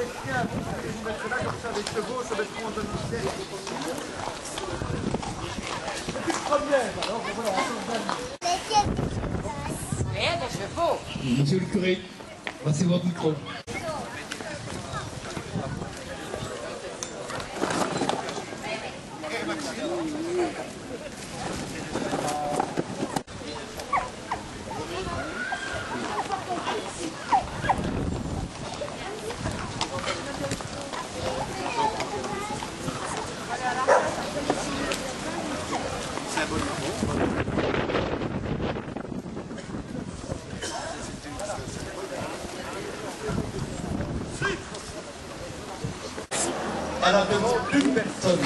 chiens, vous mettrez là, comme ça, les chevaux se mettront en demi-cercle. C'est une première, alors voilà, on se Rien des chevaux. Monsieur le curé, passez votre micro. À la demande d'une personne,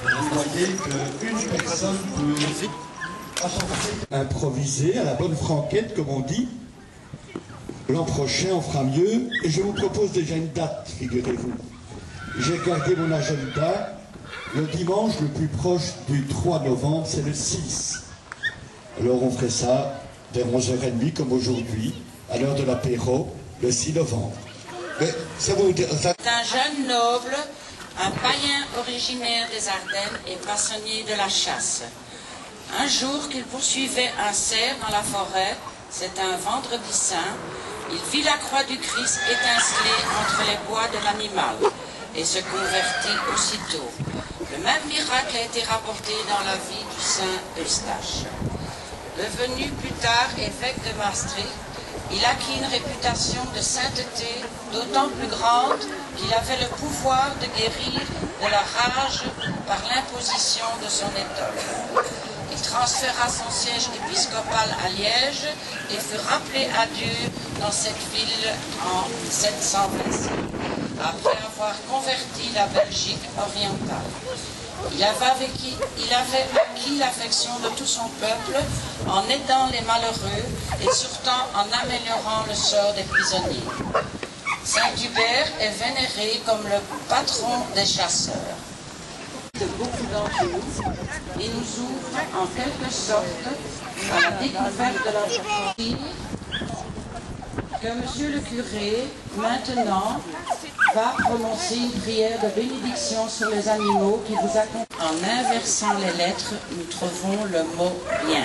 vous voyez qu'une personne peut improviser à la bonne franquette, comme on dit. L'an prochain, on fera mieux. Et je vous propose déjà une date, figurez-vous. J'ai gardé mon agenda. Le dimanche le plus proche du 3 novembre, c'est le 6. Alors on ferait ça vers 11h30, comme aujourd'hui, à l'heure de l'apéro, le 6 novembre. Mais ça vous dire... C'est un jeune noble, un païen originaire des Ardennes et passionné de la chasse. Un jour qu'il poursuivait un cerf dans la forêt, c'est un vendredi saint, il vit la croix du Christ étinceler entre les bois de l'animal et se convertit aussitôt. Le même miracle a été rapporté dans la vie du saint Eustache. Devenu plus tard évêque de Maastricht, il acquit une réputation de sainteté d'autant plus grande qu'il avait le pouvoir de guérir de la rage par l'imposition de son étole. Il transféra son siège épiscopal à Liège et fut rappelé à Dieu dans cette ville en 726, après avoir converti la Belgique orientale. Il avait acquis l'affection de tout son peuple en aidant les malheureux et surtout en améliorant le sort des prisonniers. Saint Hubert est vénéré comme le patron des chasseurs de beaucoup d'entre nous et nous ouvre en quelque sorte à la découverte de la vie que Monsieur le curé, maintenant, va prononcer une prière de bénédiction sur les animaux qui vous accompagnent. En inversant les lettres, nous trouvons le mot bien.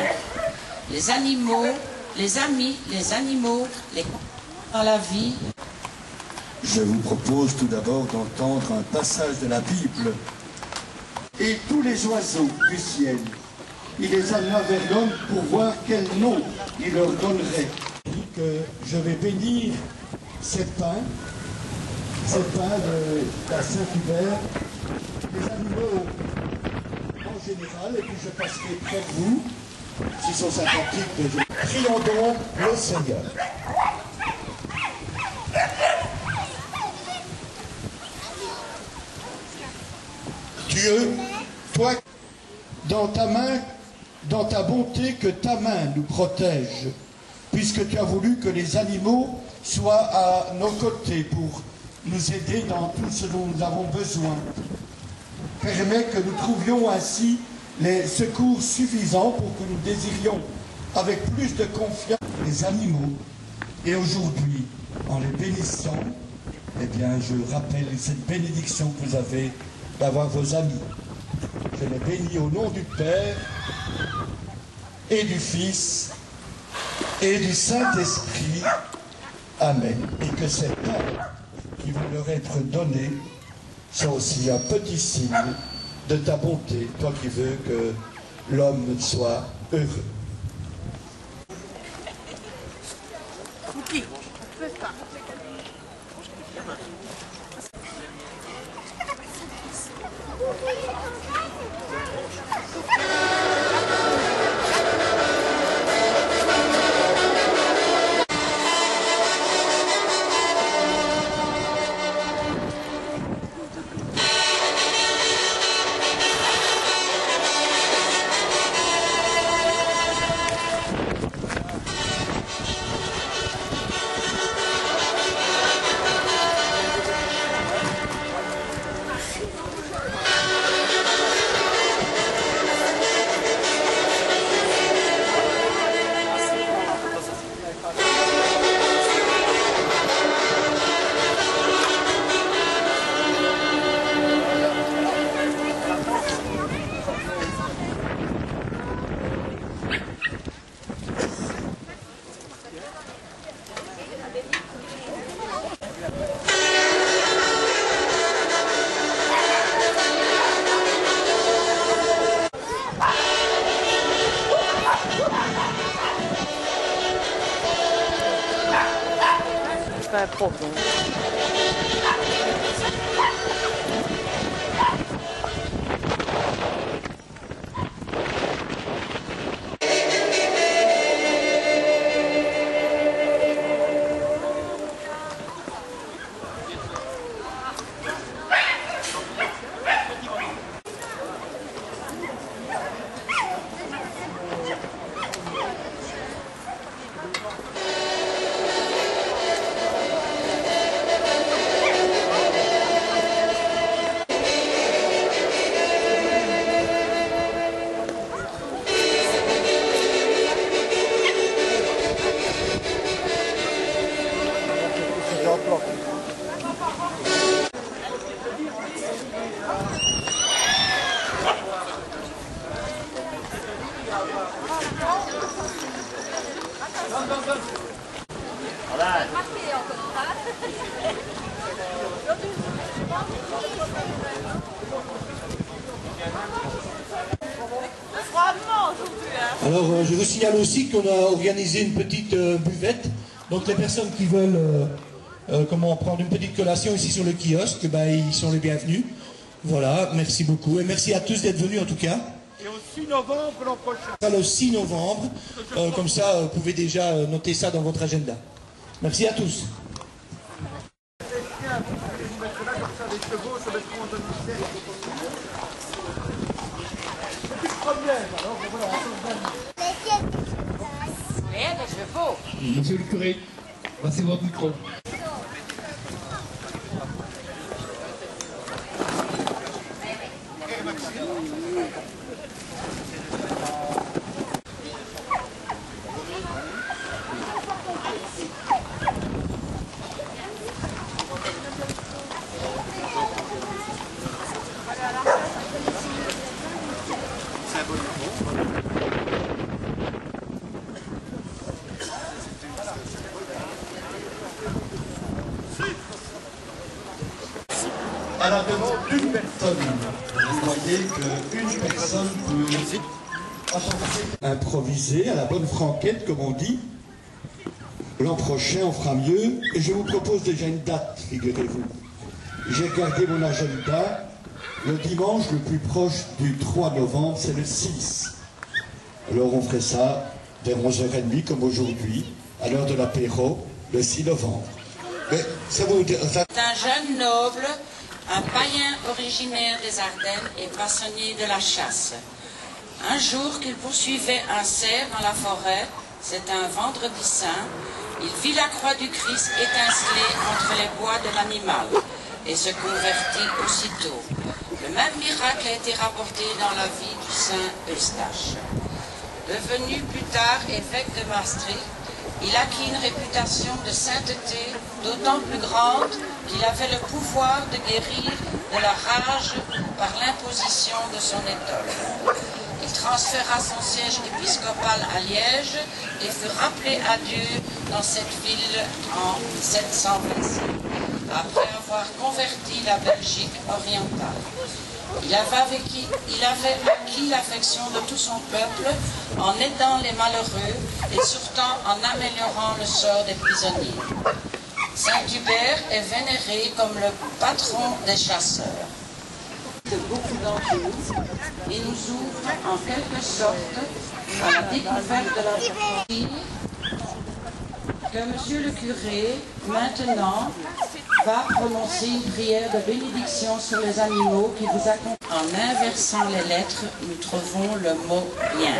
Les animaux, les amis, les animaux, les dans la vie. Je vous propose tout d'abord d'entendre un passage de la Bible. Et tous les oiseaux du ciel, il les amena vers l'homme pour voir quel nom il leur donnerait. Que je vais bénir ces pains de la Saint-Hubert, les animaux en général, et puis je passerai près de vous, s'ils sont sympathiques. Prions donc le Seigneur. Dieu, toi, dans ta main, dans ta bonté, que ta main nous protège, puisque tu as voulu que les animaux soient à nos côtés pour nous aider dans tout ce dont nous avons besoin. Permets que nous trouvions ainsi les secours suffisants pour que nous désirions avec plus de confiance les animaux. Et aujourd'hui, en les bénissant, eh bien, je rappelle cette bénédiction que vous avez d'avoir vos amis. Je les bénis au nom du Père et du Fils et du Saint-Esprit. Amen. Et que ces pains qui vont leur être donnés sont aussi un petit signe de ta bonté, toi qui veux que l'homme soit heureux. prof. Donc. Alors, je vous signale aussi qu'on a organisé une petite buvette. Donc, les personnes qui veulent prendre une petite collation ici sur le kiosque, ils sont les bienvenus. Voilà, merci beaucoup. Et merci à tous d'être venus en tout cas. Et au 6 novembre l'an prochain. Le 6 novembre, comme ça, vous pouvez déjà noter ça dans votre agenda. Merci à tous. Vous mettre là, comme ça, les chevaux se mettront en demi-cercle. C'est une première, alors voilà, on s'en donne. Rien des chevaux. Monsieur le curé, passez votre micro. À la demande d'une personne, vous voyez qu'une personne peut improviser à la bonne franquette, comme on dit. L'an prochain, on fera mieux. Et je vous propose déjà une date, figurez-vous. J'ai gardé mon agenda. Le dimanche le plus proche du 3 novembre, c'est le 6. Alors on ferait ça vers 11h30, comme aujourd'hui, à l'heure de l'apéro, le 6 novembre. Mais ça vous... C'est un jeune noble, un païen originaire des Ardennes et passionné de la chasse. Un jour qu'il poursuivait un cerf dans la forêt, c'est un vendredi saint, il vit la croix du Christ étinceler entre les bois de l'animal et se convertit aussitôt. Le même miracle a été rapporté dans la vie du saint Eustache. Devenu plus tard évêque de Maastricht, il acquit une réputation de sainteté d'autant plus grande qu'il avait le pouvoir de guérir de la rage par l'imposition de son étole. Il transféra son siège épiscopal à Liège et fut rappelé à Dieu dans cette ville en 725, après avoir converti la Belgique orientale. Il avait acquis l'affection de tout son peuple en aidant les malheureux et surtout en améliorant le sort des prisonniers. Saint Hubert est vénéré comme le patron des chasseurs de beaucoup d'entre nous et nous ouvre en quelque sorte à la découverte de la vie que Monsieur le curé, maintenant, va prononcer une prière de bénédiction sur les animaux qui vous accompagnent. En inversant les lettres, nous trouvons le mot bien.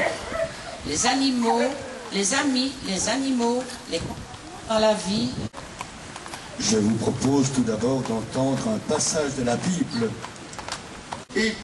Les animaux, les amis, les animaux, les dans la vie. Je vous propose tout d'abord d'entendre un passage de la Bible. Et